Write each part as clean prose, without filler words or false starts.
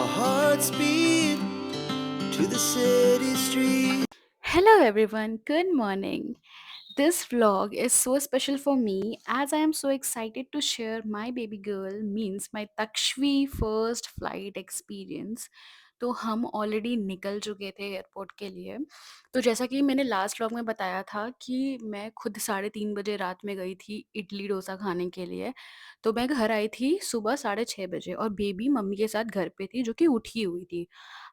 hearts beat to the city streets. Hello everyone, good morning. This vlog is so special for me as I am so excited to share my baby girl means my Takshvi first flight experience. तो हम already निकल चुके थे airport के लिए। तो जैसा कि मैंने लास्ट व्लॉग में बताया था कि मैं खुद 3:30 बजे रात में गई थी इडली डोसा खाने के लिए। तो मैं घर आई थी सुबह 6:30 बजे और बेबी मम्मी के साथ घर पे थी जो कि उठी हुई थी।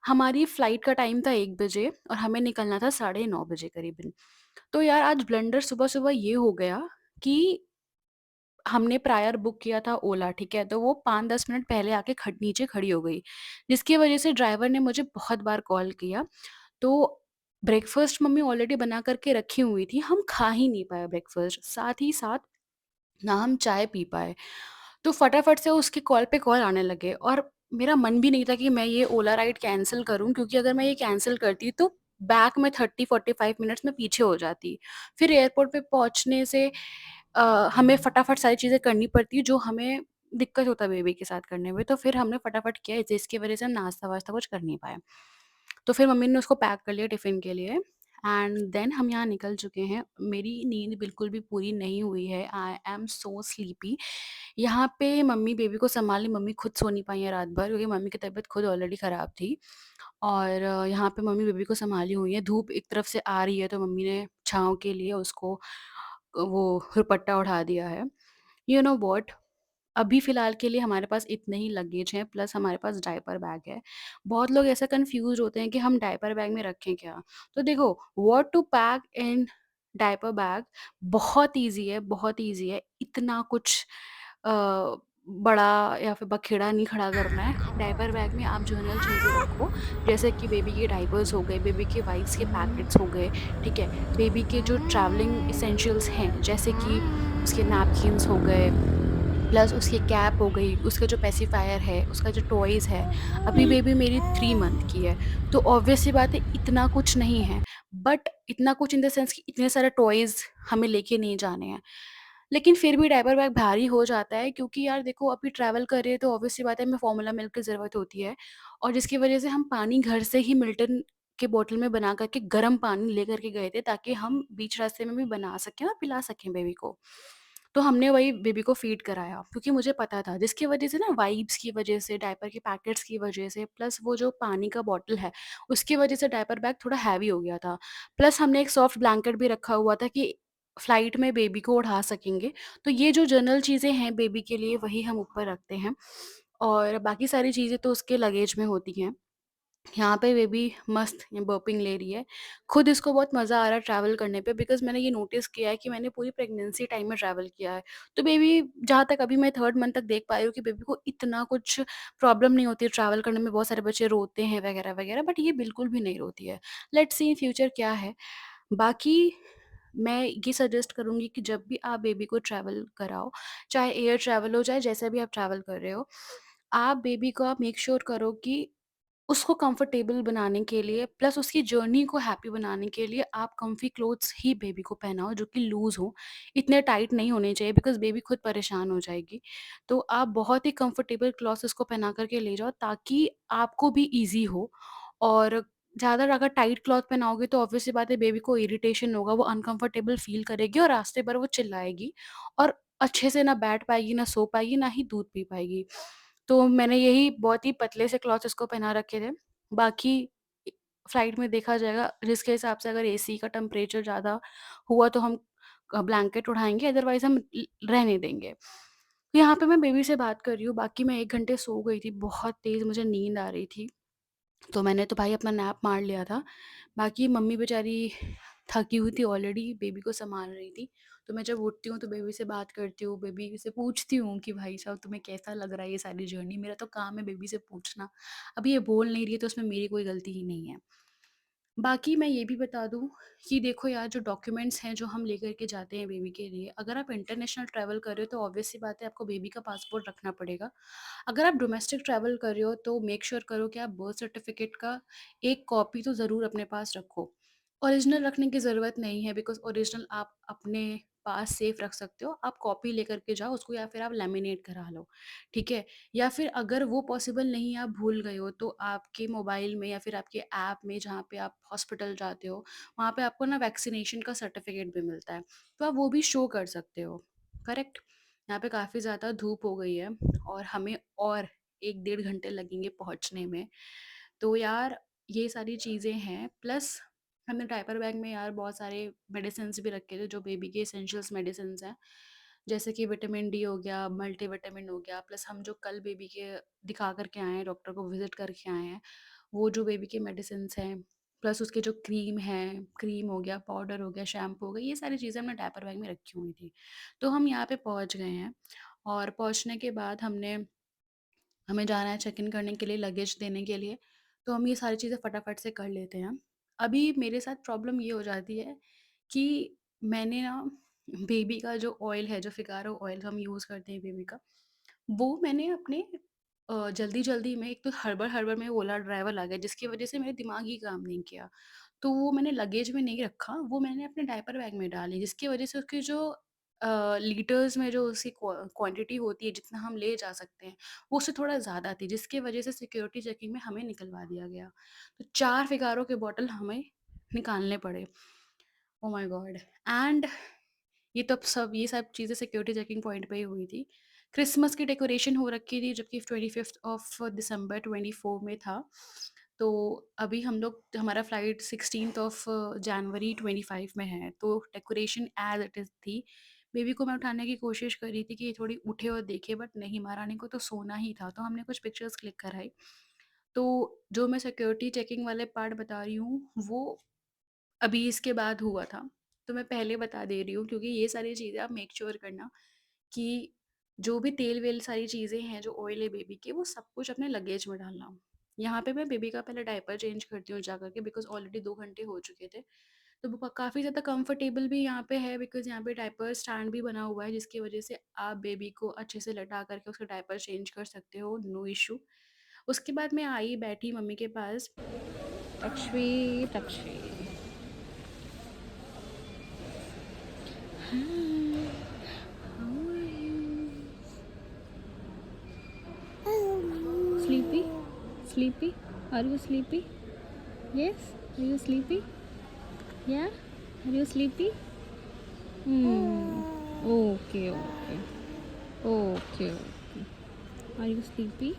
हमारी फ्लाइट का टाइम था 1 बजे और हमें निकलना था 9:30 बजे करीबन। तो यार आज ब्लंडर सुबह-सुबह ये हो गया कि हमने प्रायर बुक किया था ओला, ठीक है? तो वो 5-10 मिनट पहले आके नीचे खड़ी हो गई, जिसकी वजह से ड्राइवर ने मुझे बहुत बार कॉल किया। तो ब्रेकफ़ास्ट मम्मी ऑलरेडी बना कर के रखी हुई थी, हम खा ही नहीं पाए ब्रेकफ़ास्ट, साथ ही साथ ना हम चाय पी पाए। तो फटाफट से उसके कॉल पे कॉल आने लगे और मेरा मन भी नहीं था कि मैं ये ओला राइड कैंसल करूँ, क्योंकि अगर मैं ये कैंसल करती तो बैक में 30-45 मिनट्स में पीछे हो जाती। फिर एयरपोर्ट पे पहुँचने से हमें फटाफट सारी चीज़ें करनी पड़ती जो हमें दिक्कत होता है बेबी के साथ करने में। तो फिर हमने फटाफट किया जिसकी वज़ह से हम नाश्ता-वाश्ता कुछ कर नहीं पाए। तो फिर मम्मी ने उसको पैक कर लिया टिफ़िन के लिए एंड देन हम यहाँ निकल चुके हैं। मेरी नींद बिल्कुल भी पूरी नहीं हुई है। I am so sleepy. यहाँ पे मम्मी बेबी को सँभाली, मम्मी खुद सो नहीं पाई हैं रात भर क्योंकि मम्मी की तबीयत खुद ऑलरेडी ख़राब थी। और यहाँ पे मम्मी बेबी को सँभाली हुई हैं। धूप एक तरफ से आ रही है तो मम्मी ने छाँव के लिए उसको वो दुपट्टा उठा दिया है। You know what? अभी फ़िलहाल के लिए हमारे पास इतने ही लगेज हैं प्लस हमारे पास डायपर बैग है। बहुत लोग ऐसा कन्फ्यूज़्ड होते हैं कि हम डायपर बैग में रखें क्या? तो देखो, what to pack in diaper bag बहुत ईज़ी है, बहुत ईज़ी है। इतना कुछ अ, बड़ा या फिर बखेड़ा नहीं खड़ा करना है। डायपर बैग में आप जनरल चीज़ें रखो, जैसे कि बेबी के डायपर्स हो गए, बेबी के वाइप्स के पैकेट्स हो गए, ठीक है? बेबी के जो ट्रैवलिंग एसेंशियल्स हैं, जैसे कि उसके नैपकिन्स हो गए, प्लस उसकी कैप हो गई, उसका जो पेसिफायर है, उसका जो टॉयज़ है। अभी बेबी मेरी 3 मंथ की है, तो ऑब्वियस सी बात है इतना कुछ नहीं है, बट इतना कुछ इन द सेंस कि इतने सारे टॉयज़ हमें लेके नहीं जाने हैं। लेकिन फिर भी डायपर बैग भारी हो जाता है क्योंकि यार देखो अभी ट्रैवल कर रहे हैं तो ऑब्वियस सी बात है हमें फॉर्मूला मिल्क की ज़रूरत होती है और जिसकी वज़ह से हम पानी घर से ही मिल्टन के बॉटल में बना कर के गर्म पानी लेकर के गए थे ताकि हम बीच रास्ते में भी बना सकें और पिला सकें बेबी को। तो हमने वही बेबी को फ़ीड कराया क्योंकि मुझे पता था जिसकी वज़ह से ना वाइप्स की वज़ह से, डायपर के पैकेट्स की वज़ह से प्लस वो जो पानी का बॉटल है, उसकी वज़ह से डायपर बैग थोड़ा हैवी हो गया था। प्लस हमने एक सॉफ्ट ब्लैंकेट भी रखा हुआ था कि फ्लाइट में बेबी को उठा सकेंगे। तो ये जो जनरल चीज़ें हैं बेबी के लिए वही हम ऊपर रखते हैं और बाकी सारी चीज़ें तो उसके लगेज में होती हैं। यहाँ पे बेबी मस्त ये बर्पिंग ले रही है। खुद इसको बहुत मज़ा आ रहा है ट्रैवल करने पे बिकॉज़ मैंने ये नोटिस किया है कि मैंने पूरी प्रेगनेंसी टाइम में ट्रैवल किया है। तो बेबी जहाँ तक अभी मैं 3rd मंथ तक देख पा रही हूँ कि बेबी को इतना कुछ प्रॉब्लम नहीं होती है ट्रैवल करने में। बहुत सारे बच्चे रोते हैं वगैरह-वगैरह बट ये बिल्कुल भी नहीं रोती है। लेट्स सी इन फ्यूचर क्या है। बाकी मैं ये सजेस्ट करूँगी कि जब भी आप बेबी को ट्रैवल कराओ, चाहे एयर ट्रैवल हो, चाहे जैसे भी आप ट्रैवल कर रहे हो, आप बेबी को आप मेक श्योर करो कि उसको कंफर्टेबल बनाने के लिए प्लस उसकी जर्नी को हैप्पी बनाने के लिए आप कम्फी क्लोथ्स ही बेबी को पहनाओ जो कि लूज़ हो। इतने टाइट नहीं होने चाहिए बिकॉज़ बेबी खुद परेशान हो जाएगी। तो आप बहुत ही कंफर्टेबल क्लॉथ्स उसको पहना कर के ले जाओ ताकि आपको भी ईज़ी हो और ज़्यादा अगर टाइट क्लॉथ पहनाओगे तो ऑब्वियस सी बात है बेबी को इरिटेशन होगा, वो अनकंफर्टेबल फ़ील करेगी और रास्ते भर वो चिल्लाएगी और अच्छे से ना बैठ पाएगी, ना सो पाएगी, ना ही दूध पी पाएगी। तो मैंने यही बहुत ही पतले से क्लॉथ्स उसको पहना रखे थे। बाकी फ्लाइट में देखा जाएगा जिसके हिसाब से अगर एसी का टेम्परेचर ज़्यादा हुआ तो हम ब्लैंकेट उठाएँगे अदरवाइज़ हम रहने देंगे। तो यहाँ पे मैं बेबी से बात कर रही हूँ, बाकी मैं 1 घंटे सो गई थी, बहुत तेज़ मुझे नींद आ रही थी। तो मैंने तो भाई अपना नैप मार लिया था। बाकी मम्मी बेचारी थकी हुई थी ऑलरेडी, बेबी को सँभाल रही थी। तो मैं जब उठती हूँ तो बेबी से बात करती हूँ, बेबी से पूछती हूँ कि भाई साहब तुम्हें कैसा लग रहा है ये सारी जर्नी? मेरा तो काम है बेबी से पूछना। अभी ये बोल नहीं रही है तो उसमें मेरी कोई गलती ही नहीं है। बाकी मैं ये भी बता दूँ कि देखो यार जो डॉक्यूमेंट्स हैं जो हम लेकर के जाते हैं बेबी के लिए, अगर आप इंटरनेशनल ट्रैवल कर रहे हो तो ऑब्वियस सी बात है आपको बेबी का पासपोर्ट रखना पड़ेगा। अगर आप डोमेस्टिक ट्रैवल कर रहे हो तो मेक श्योर करो कि आप बर्थ सर्टिफिकेट का एक कॉपी तो ज़रूर अपने पास रखो। ओरिजिनल रखने की ज़रूरत नहीं है बिकॉज़ ओरिजिनल आप अपने पास सेफ रख सकते हो, आप कॉपी लेकर के जाओ उसको या फिर आप लैमिनेट करा लो, ठीक है? या फिर अगर वो पॉसिबल नहीं, आप भूल गए हो, तो आपके मोबाइल में या फिर आपके ऐप में जहाँ पे आप हॉस्पिटल जाते हो, वहाँ पे आपको ना वैक्सीनेशन का सर्टिफ़िकेट भी मिलता है, तो आप वो भी शो कर सकते हो, करेक्ट? यहाँ पे काफ़ी ज़्यादा धूप हो गई है और हमें और 1 डेढ़ घंटे लगेंगे पहुँचने में। तो यार ये सारी चीज़ें हैं, प्लस हमने डायपर बैग में यार बहुत सारे मेडिसिन्स भी रखे थे जो बेबी के एसेंशियल्स मेडिसिन्स हैं। जैसे कि विटामिन डी हो गया, मल्टीविटामिन हो गया, प्लस हम जो कल बेबी के दिखा कर के आए हैं, डॉक्टर को विज़िट करके आए हैं, वो जो बेबी के मेडिसिन्स हैं, प्लस उसके जो क्रीम है, क्रीम हो गया, पाउडर हो गया, शैम्पू हो गया, ये सारी चीज़ें हमने डायपर बैग में रखी हुई थी। तो हम यहाँ पे पहुँच गए हैं और पहुँचने के बाद हमें जाना है चेक इन करने के लिए, लगेज देने के लिए, तो हम ये सारी चीज़ें फटाफट से कर लेते हैं। अभी मेरे साथ प्रॉब्लम ये हो जाती है कि मैंने ना बेबी का जो ऑयल है, जो फिगारो ऑयल हम यूज़ करते हैं बेबी का, वो मैंने अपने जल्दी-जल्दी में, एक तो हड़बड़-हड़बड़ में ओला ड्राइवर आ गया जिसकी वज़ह से मेरा दिमाग ही काम नहीं किया। तो वो मैंने लगेज में नहीं रखा, वो मैंने अपने डायपर बैग में डाली जिसकी वज़ह से उसकी जो लीटर्स में जो उसकी क्वांटिटी होती है जितना हम ले जा सकते हैं, वो उससे थोड़ा ज़्यादा थी जिसकी वज़ह से सिक्योरिटी चेकिंग में हमें निकलवा दिया गया। तो 4 फिगारो के बॉटल हमें निकालने पड़े। Oh my God! एंड ये सब चीज़ें सिक्योरिटी चेकिंग पॉइंट पे ही हुई थी। क्रिसमस की डेकोरेशन हो रखी थी जबकि 25th ऑफ दिसंबर 24 में था। तो अभी हमारा फ्लाइट 16th ऑफ जनवरी 25 में है, तो डेकोरेशन एज़ इट इज़ थी। बेबी को मैं उठाने की कोशिश कर रही थी कि ये थोड़ी उठे और देखे, बट नहीं, महारानी को तो सोना ही था, तो हमने कुछ पिक्चर्स क्लिक कराई। तो जो मैं सिक्योरिटी चेकिंग वाले पार्ट बता रही हूँ, वो अभी इसके बाद हुआ था। तो मैं पहले बता दे रही हूँ क्योंकि ये सारी चीज़ें आप मेक श्योर करना कि जो भी तेल-वेल सारी चीज़ें हैं, जो ऑयल है बेबी के, वो सब कुछ अपने लगेज में डालना। यहाँ पे मैं बेबी का पहले डायपर चेंज करती हूँ जा कर के, बिकॉज़ ऑलरेडी 2 घंटे हो चुके थे। तो वो काफ़ी ज़्यादा कंफर्टेबल भी यहाँ पे है, बिकॉज़ यहाँ पे डायपर स्टैंड भी बना हुआ है जिसकी वज़ह से आप बेबी को अच्छे से लटा कर के उसका डायपर चेंज कर सकते हो, नो इश्यू। उसके बाद मैं आई, बैठी मम्मी के पास। तक्षवी, तक्षवी। Sleepy? Sleepy? Are you sleepy? Yes? Are you sleepy? Yeah? Are you sleepy? Hmm. Okay, okay. Okay, okay. Are you sleepy?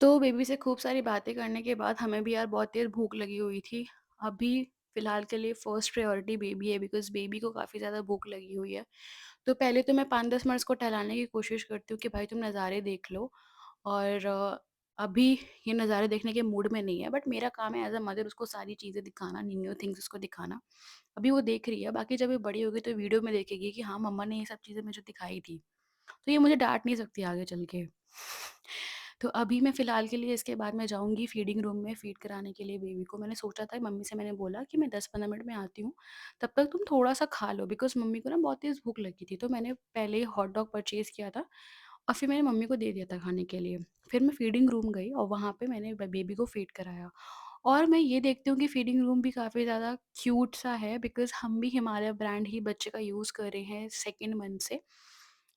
तो बेबी से खूब सारी बातें करने के बाद हमें भी यार बहुत तेज़ भूख लगी हुई थी। अभी फ़िलहाल के लिए फर्स्ट प्रायोरिटी बेबी है, बिकॉज़ बेबी को काफ़ी ज़्यादा भूख लगी हुई है। तो पहले तो मैं 5-10 मिनट्स को टहलाने की कोशिश करती हूँ कि भाई तुम नज़ारे देख लो, और अभी ये नज़ारे देखने के मूड में नहीं है, बट मेरा काम है एज़ अ मदर उसको सारी चीज़ें दिखाना, न्यू-न्यू थिंग्स उसको दिखाना। अभी वो देख रही है, बाकी जब ये बड़ी होगी तो वीडियो में देखेगी कि हाँ, मम्मा ने ये सब चीज़ें मुझे दिखाई थी। तो ये मुझे डाँट नहीं सकती आगे चल के। तो अभी मैं फ़िलहाल के लिए, इसके बाद मैं जाऊँगी फीडिंग रूम में फ़ीड कराने के लिए बेबी को। मैंने सोचा था, मम्मी से मैंने बोला कि मैं 10-15 मिनट में आती हूँ, तब तक तुम थोड़ा-सा खा लो, बिकॉज़ मम्मी को ना बहुत तेज़ भूख लगी थी। तो मैंने पहले ही हॉट डॉग परचेज़ किया था और फिर मैंने मम्मी को दे दिया था खाने के लिए। फिर मैं फीडिंग रूम गई और वहाँ पे मैंने बेबी को फ़ीड कराया। और मैं ये देखती हूँ कि फीडिंग रूम भी काफ़ी ज़्यादा क्यूट सा है, बिकॉज़ हम भी हिमालय ब्रांड ही बच्चे का यूज़ कर रहे हैं सेकंड मंथ से।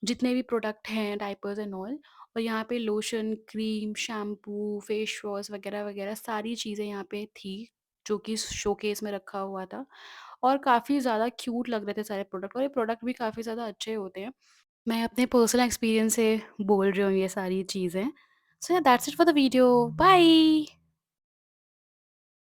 जितने भी प्रोडक्ट हैं, डायपर्स एंड ऑल, और यहाँ पे lotion, cream, shampoo, face wash वगैरह-वगैरह सारी चीज़ें यहाँ पे थी, जो कि शोकेस में रखा हुआ था, और काफ़ी ज़्यादा क्यूट लग रहे थे सारे प्रोडक्ट, और ये प्रोडक्ट भी काफ़ी ज़्यादा अच्छे होते हैं। मैं अपने पर्सनल एक्सपीरियंस से बोल रही हूँ ये सारी चीज़ें। So yeah that's it for the video. Bye.